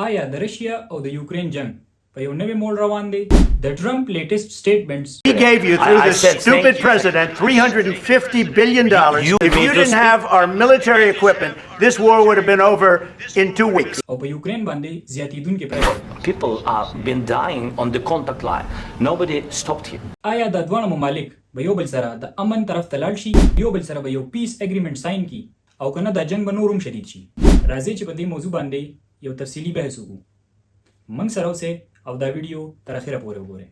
آیا د رشیا او د یوکرین جنگ په یو نوې موړ روان دی؟ د ټرمپ لیټیسټ سټیټمنټس He gave you through I this said, thank stupid you. president $350 billion. You If you made didn't us- have our military equipment, this war would have been over in 2 weeks. او په یوکرین باندې زیاتیدونکي پریشر. People have been dying on the contact line. Nobody stopped him. آیا دا دواړه ممالک به یو بل سره د امن طرف ته لاړ شي، یو بل سره به یو پیس اګریمنټ ساين کی، او کنه دا جنگ به نورم شدید شي؟ راځي چې په دې موضوع باندې یو تفصیلی بحث وکړو. موږ سره اوسئ او دا ویډیو تر اخره پورې وګورئ.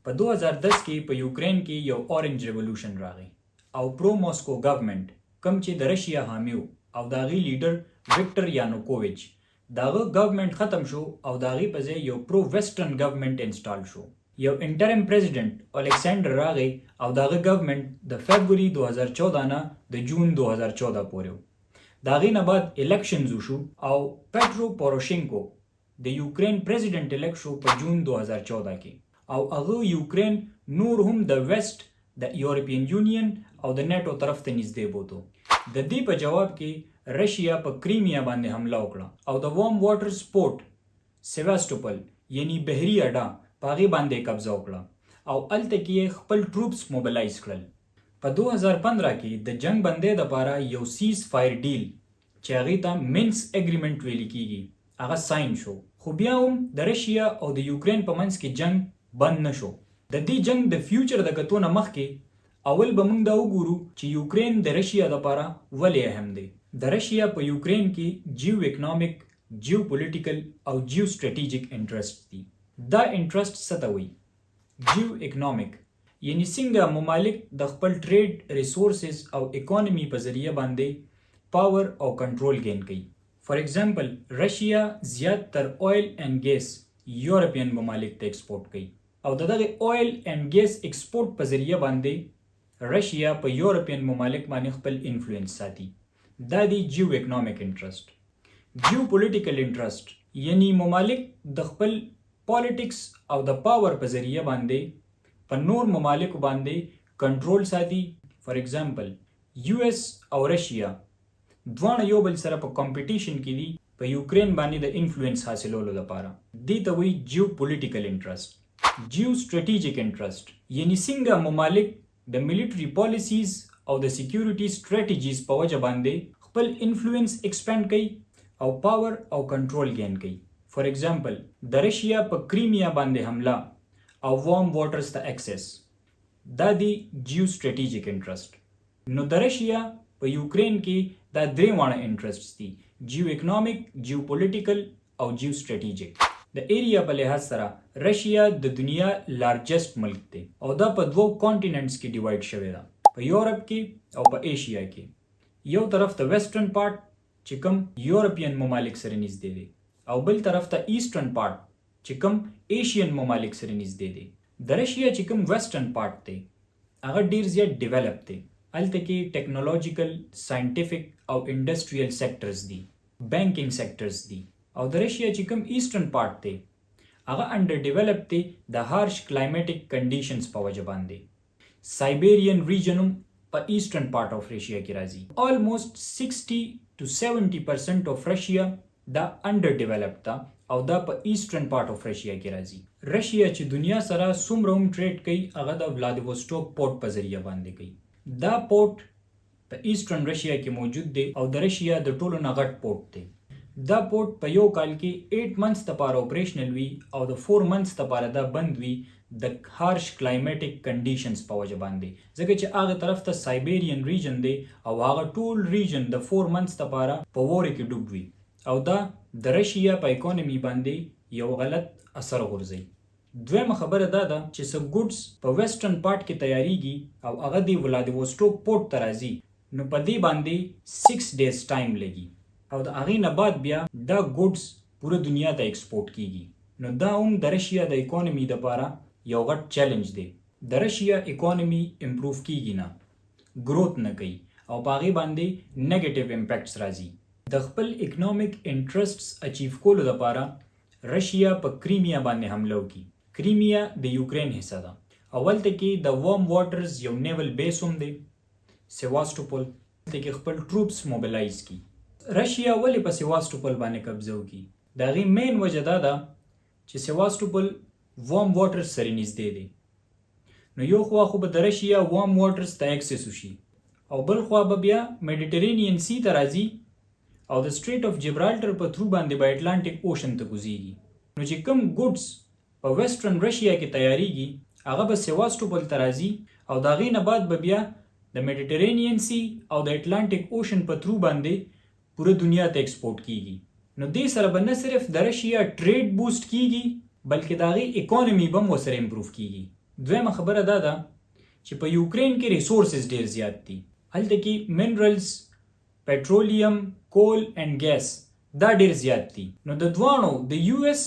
په 2010 کې په یوکرین کې یو اورنج ریولوشن راغی او پرو ماسکو گورنمنت کم چې د رشیا حامیو او داغي لیډر وکټر یانوکوویچ داغه گورنمنت ختم شو او داغي په ځای یو پرو ویسټرن گورنمنت انسټال شو. یو انټرم پریزیډنټ الیکساندر راغی او داغه گورنمنت د فبرवरी 2014 نه د جون 2014 پورې داغي نه بعد الیکشنز وشو او پیټرو پوروشینکو د یوکرین پریزیډنټ الیکټ شو په جون 2014 کې او هغه یوکرین نور هم د ویسٹ د یورپین یونین او د نیټو طرف ته نږدې بوتو. د دې په جواب کې رشیا په کریمیا باندې حمله وکړه او د وارم واټر سپورټ سیواستوپل یعنی بحری اډا پاغي باندې قبضه وکړه او الته کې خپل ټروپس موبلایز کړل. په 2015 کې د جنگ بندې لپاره یو سیز فایر ډیل چې هغه ته مینس اګریمنٹ ویل کیږي هغه ساين شو، خو بیا هم د رشیا او د یوکرین په منځ کې جنگ بند نشو. د دې جنگ د فیوچر د کتونه مخکې اول به موږ دا وګورو چې یوکرین د رشیا لپاره ولې اهم دی. د رشیا په یوکرین کې جیو اکونومیک، جیو پولیټیکل او جیو سټریټیجیک انټرست دي. دا انټرست څه ته وایي؟ جیو اکونومیک یعنی څنګه ممالک د خپل ټریډ ریسورسز او اکانومي په ذریعہ باندې پاور او کنټرول گین کوي. فار ایگزامپل رشیا زیات تر اویل اینڈ ګیس یورپین ممالک ته ایکسپورټ کوي او دغه اویل اینڈ ګیس ایکسپورټ په ذریعہ باندې رشیا په یورپین ممالک باندې خپل انفلوئنس ساتي. دا دی جیو اکونومیک انټرست. جیو پولیټیکل انټرست یعنی ممالک د خپل پالیټکس او د پاور په ذریعہ باندې په نور ممالک باندې کنټرول ساتي. فار ایگزامپل یو ایس او رشیا دواړه یو بل سره په کمپټیشن کې دي په یوکرین باندې د انفلوئنس حاصلولو لپاره. دې ته وایي جیو پولیټیکل انټرست. جیو سټریټیجیک انټرست یعنی څنګه ممالک د ملټری پالیسیز او د سکیورټي سټریټیجیز په وجه باندې خپل انفلوئنس ایکسپاند کوي او پاور او کنټرول گین کوي. فار ایگزامپل د رشیا په کریمیا باندې حمله او وارم واټرز ته ایکسس، دا دی جیو سټریټیجیک انټرست. نو د رشیا په یوکرین کې دا درې واړه انټرست دي: جیو اکونومیک، جیو پولیټیکل او جیو سټریټیجیک. د ایریا په لحاظ سره رشیا د دنیا لارجسٹ ملک دی او دا په دوو کانټیننټس کې ډیوایډ شوی ده، په یورپ کې او په ایشیا کې. یو طرف ته ویسټرن پارت چې کوم یورپین ممالک سره نږدې دی او بل طرف ته ایسټرن پارت چې کوم ایشین ممالک سره نږدې دی. د رشیا چې کوم ویسټرن پارت دی هغه ډیر زیات ډیولپ دی. الته کې ټیکنالوژیکل، ساينټیفیک او انډستریل سیکټرز دي، بانکینګ سیکټرز دي. او د رشیا چې کوم ایسټرن پارت دی هغه انډر ډیولپ دی د هارش کلایمټیک کنډیشنز په وجه باندې. سایبیرین ریجن په ایسټرن پارت اف رشیا کې راځي. آلموست 60 to 70% اف رشیا دا انډر ډیولپ دا او دا په ایسټرن پارت اف رشیا کې راځي. رشیا چې دنیا سره څومره هم ټریډ کوي هغه د ولادیووسټوک پورت په ذریعہ باندې کوي. دا پورت په ایسټرن رشیا کې موجود دی او د رشیا د ټولو نه غټ پورت دی. دا پورت په یو کال کې 8 منثs لپاره اپریشنل وي او د 4 منثs لپاره دا بند وي د هارش کلایمټیک کنډیشنز په وجه باندې، ځکه چې هغه طرف ته سایبیرین ریجن دی او هغه ټول ریجن د 4 منثs لپاره په وور کې ډوب وي او دا د رشیا په اکانومي باندې یو غلط اثر غورځي. دویمه خبره دا ده چې څه ګوډز په ویسټرن پارت کې تیاریږي او هغه د ولادیووسټوک پورت ته راځي، نو په دې باندې 6 days ټایم لګي او د هغې نه بعد بیا دا ګوډز پوره دنیا ته ایکسپورټ کیږي. نو دا هم د رشیا د اکانومي لپاره یو غټ چیلنج دی. د رشیا اکانومي امپروف کیږي نه، گروث نه کوي او په هغې باندې نیگیټیو امپیکټس راځي. د خپل اکنامک انټرستس اچیو کولو لپاره رشیا په کریمیا باندې حمله وکړي. کریمیا د یوکرین حصہ ده. اولته کې د وارم واټرز یو نیول بیس هم دی سیواستوپول، ته کې خپل ټروپس موبلایز کی. رشیا ولې په سیواستوپول باندې قبضه وکړي؟ د هغې مین وجه دا ده چې سیواستوپول وارم واټرز سره نږدې دی. نو یو خوا خو به د رشیا وارم واټرز ته اکسس وشي او بل خوا به بیا میډیټرینین سی ته راځي او د سټریټ اف جبرالټر په تھرو باندې به اټلانټیک اوشن ته کوزیږي. نو چې کوم ګوډز په ویسټرن رشیا کې تیاریږي هغه به سیواستوپول ته راځي او د هغې نه بعد به بیا د میډیټرینین سی او د اټلانټیک اوشن په تھرو باندې پوره دنیا ته ایکسپورټ کیږي. نو دې سره به نه صرف د رشیا ټریډ بوسټ کیږي بلکې د هغې اکانومي به هم ورسره امپروف کیږي. دویمه خبره دا ده چې په یوکرین کې ریسورسز ډیر زیات دي. هلته کې منرلز، پټرولیم، کول اینڈ ګیس دا ډیر زیات دي. نو د دواړو د یو ایس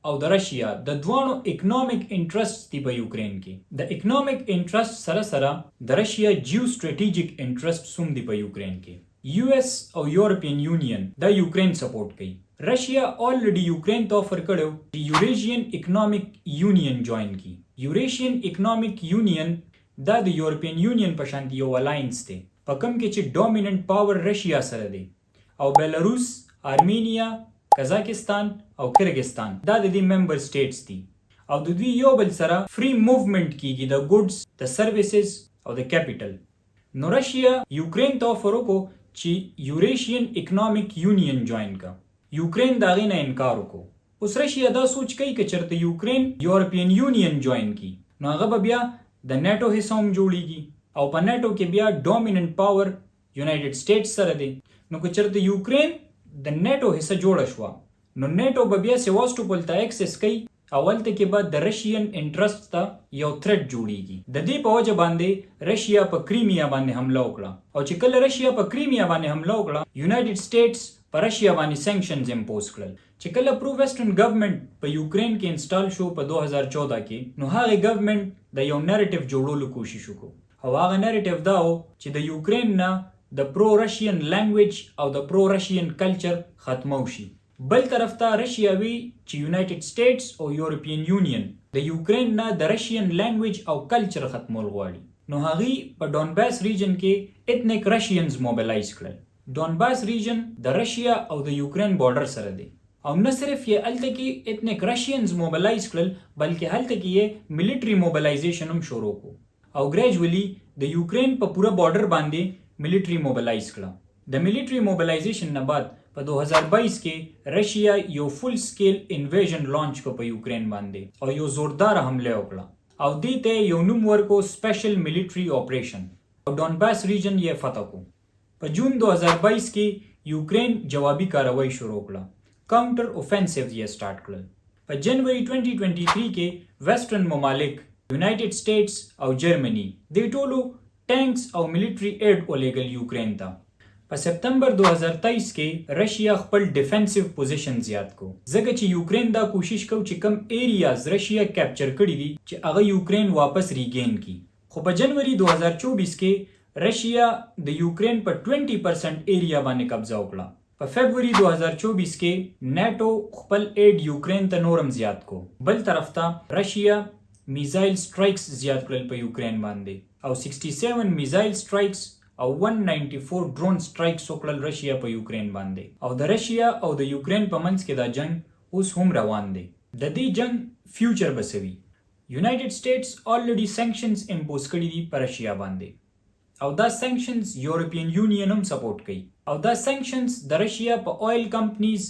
او د رشیا د دواړو اکنامک انټرسټ دي په یوکرین کې. د اکنامک انټرسټ سره سره د رشیا جیو سټریټیجیک انټرسټ هم دي په یوکرین کې. یو ایس او یورپین یونین دا یوکرین سپورټ کوي. رشیا آلریډي یوکرین ته آفر کړو چې یوریشین اکنامک یونین جوائن کی. یوریشین اکنامک یونین دا د یورپین یونین په شان یو الاینس دی په کوم کې چې ډومیننٹ پاور رشیا سره دی او بیلاروس، آرمینیا، قزاقستان او کرغستان دا د دې ممبر سټیټس دي او د دوی یو بل سره فری موومنٹ کیږي د ګوډز، د سرویسز او د کیپیټل. نو رشیا یوکرین ته آفر وکړو چې یوریشین اکنامک یونین جوائن کا. یوکرین د هغې نه انکار وکړو. اوس رشیا دا سوچ کوي که چېرته یوکرین یورپین یونین جوائن کی نو هغه به بیا د نیټو حصه هم جوړیږي او په نیټو کې بیا ډومیننٹ پاور یونایټډ سټیټس سره دی. نو که چېرته یوکرین د نیټو حصه جوړه شوه نو نیټو به بیا سیواستوپول ته ایکسس کوي او هلته کې به د رشین انټرسټ ته یو تھریټ جوړیږي. د دې په وجه باندې رشیا په کریمیا باندې حمله وکړه او چې کله رشیا په کریمیا باندې حمله وکړه یونایټډ سټیټس په رشیا باندې سینکشنز امپوز کړل. چې کله پرو ویسټرن ګورنمنت په یوکرین کې انسټال شو په 2014 کې نو هغه ګورنمنت د یو نریټیو جوړولو کوشش وکړو او هغه نریټیو دا و چې د یوکرین نه د پرو رشین لینګویج او د پرو رشین کلچر ختمو شي. بل طرف ته رشیا وی چې یونایټډ سټیټس او یورپین یونین د یوکرین نه د رشین لینګویج او کلچر ختمول غواړي. نو هغې په ډونباس ریجن کې ایتنیک رشینز موبلایز کړل. ډونباس ریجن د رشیا او د یوکرین بارډر سره دی او نه صرف یې هلته کې ایتنیک رشینز موبلایز کړل بلکې هلته کې یې ملیټري موبلایزیشن هم شروع کړو او ګریجولی د یوکرین په پوره بارډر باندې ملیټري موبلایز کړه. د ملیټري موبلایزیشن نه بعد په 2022 کې رشیا یو فل سکیل انویژن لانچ کو په یوکرین باندې او یو زوردار حمله وکړه او دې ته یو نوم ورکو سپیشل ملیټري اپریشن او ډونباس ریجن یې فتح کو. په جون 2022 کې یوکرین جوابي کاروایی شروع کړه، کاونټر اوفensive یې سٹارټ کړل. په جنوري 2023 کې ویسټرن ممالک یونایټډ سټیټس او جرمني د ټولو ټانکس او ملیټري ایډ ولېږل یوکرین ته. په سپتمبر 2023 کې رشیا خپل ډیفنسیو پوزیشن زیات کو ځکه چې یوکرین دا کوشش کو چې کم ایریاز رشیا کیپچر کړي دي چې هغه یوکرین واپس ریګین کی. خو په جنوري 2024 کې رشیا د یوکرین په 20% ایریا باندې قبضه وکړه. په فبرवरी 2024 کې نیټو خپل ایډ یوکرین ته نورم زیات کو. بل طرف ته رشیا میزایل سټرایکس زیات کړل په یوکرین باندې او 67 میزایل سټرایکس او 194 ډرون سټرایکس وکړل رشیا په یوکرین باندې او د رشیا او د یوکرین په منځ کې دا جنگ اوس هم روان دی. د دې جنگ فیوچر بسوي. یونایټډ سټیټس آلریډي سینکشنز امپوز کړي دي په رشیا باندې او دا سینکشنز یورپین یونین هم سپورټ کوي او دا سینکشنز د رشیا په آیل کمپنیز،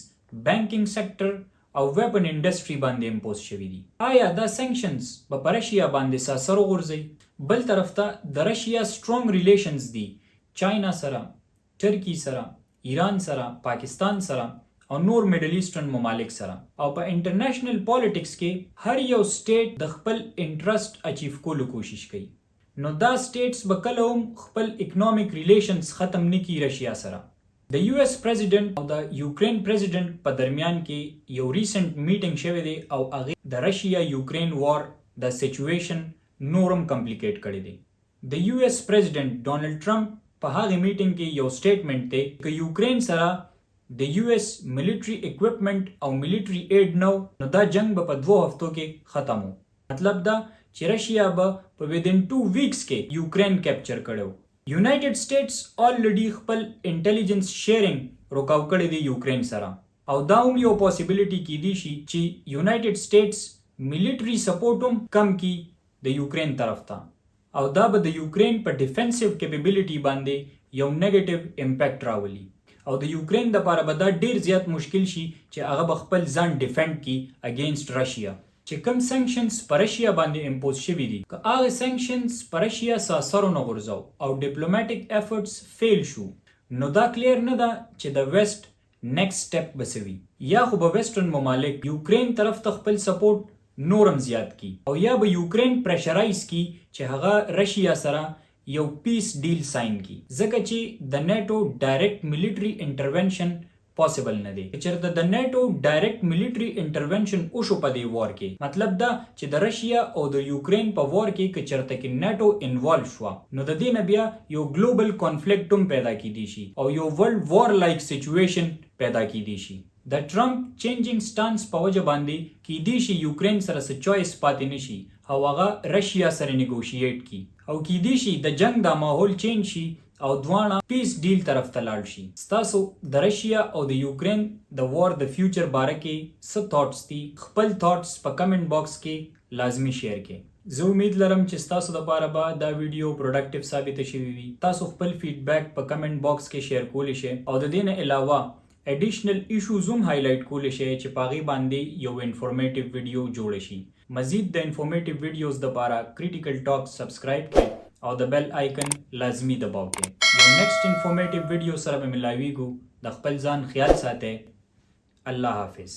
بانکینګ سیکټر او ویپن انډستری باندې امپوز شوي دي. آیا دا سینکشنز په رشیا باندې ساسر وغورځي؟ بل طرف ته د رشیا سټرونګ ریلیشنز دي چاینا سره، ترکی سره، ایران سره، پاکستان سره او نور میډل ایسټرن ممالک سره او په انټرنیشنل پالیټکس کې هر یو سټیټ د خپل انټرست اچیو کولو کوشش کوي. نو دا سټیټس به کله هم خپل اکنامک ریلیشنز ختم نه کړي رشیا سره. د یو ایس پریزیډنټ او د یوکرین پریزیډنټ په درمیان کې یو ریسنټ میټینګ شوی دی او هغه د رشیا یوکرین وار د سچویشن نورم کمپلیکیټ کړی دی. د یو ایس پریزیډنټ ډونالډ ټرمپ په هغه میټینګ کې یو سټیټمنټ دی چې یوکرین سره د یو ایس ملیټري اکوپمنٹ او ملیټري ایډ نو دا جنگ به په 2 هفتو کې ختمو. مطلب دا چې رشیا به په within 2 weeks کې یوکرین کیپچر کړو. یونایټډ سټیټس الریډي خپل انټيليجنس شیرینګ روکاو کړی دی یوکرین سره او دا هم یو پوسیبিলিټي کیدی شي چې یونایټډ سټیټس ملټري سپورټ هم کم کی د یوکرین طرف ته او دا به د یوکرین په ډیفنسیو کیپیبিলিټي باندې یو نیگیټیو امپیکټ راولي او د یوکرین د لپاره به دا ډیر زیات مشکل شي چې هغه به خپل ځان ډیفند کی اگینست رشیا. چې کوم سانکشنز پر رشیا باندې امپوز شوي دي که هغه سانکشنز پر رشیا سره اثر نه غورځاو او ډیپلوماټیک افورټس فیل شو نو دا کلیر نه ده چې د ویسټ نیکسٹ سټپ بسوي یا خو به ویسټرن ممالک یوکرین طرف ته خپل سپورټ نورم زیات کی او یا به یوکرین پریشرایز کی چې هغه رشیا سره یو پیس ډیل ساين کی ځکه چې د نیټو ډایرکټ ملټري انټرونشن پوسیبل نه دی. چېرته د نیټو ډایرکټ ملټري انټرونشن وشو په دې وار کې مطلب دا چې د رشیا او د یوکرین په وار کې که چېرته کې نیټو انوالو شو نو د دې نه بیا یو ګلوبل کانفلیکټ هم پیدا کیدی شي او یو ورلد وار لایک سچویشن پیدا کیدی شي. د ټرمپ چینجینګ سټانس په وجه باندې کیدی شي یوکرین سره څه چوایس پاتې نشي او هغه رشیا سره نیګوشیټ کی او کیدی شي د جنگ د ماحول چینج شي او دواړه پیس ډیل طرف ته لاړ شي. ستاسو د رشیا او د یوکرین د وار د فیوچر باره کې څه تھاټس دي خپل تھاټس په کمنټ باکس کې لازمی شیر کړئ. زه امید لرم چې تاسو د لپاره به دا ویډیو پروډکټیو ثابت شي وي. تاسو خپل فیډبیک په کمنټ باکس کې شیر کولی شئ او د دې نه علاوه ایډیشنل ایشوز هم هایلایټ کولی شئ چې پاغي باندې یو انفارمیټیو ویډیو جوړ شي. مزید د انفارمیټیو ویډیوز لپاره کریټیکل ټاک سبسکرایب کړئ او د بیل آیکن لازمی دباو کړئ. یو نیکسٹ انفارمیټیو ویډیو سره به ملاویږو. د خپل ځان خیال ساتئ. الله حافظ.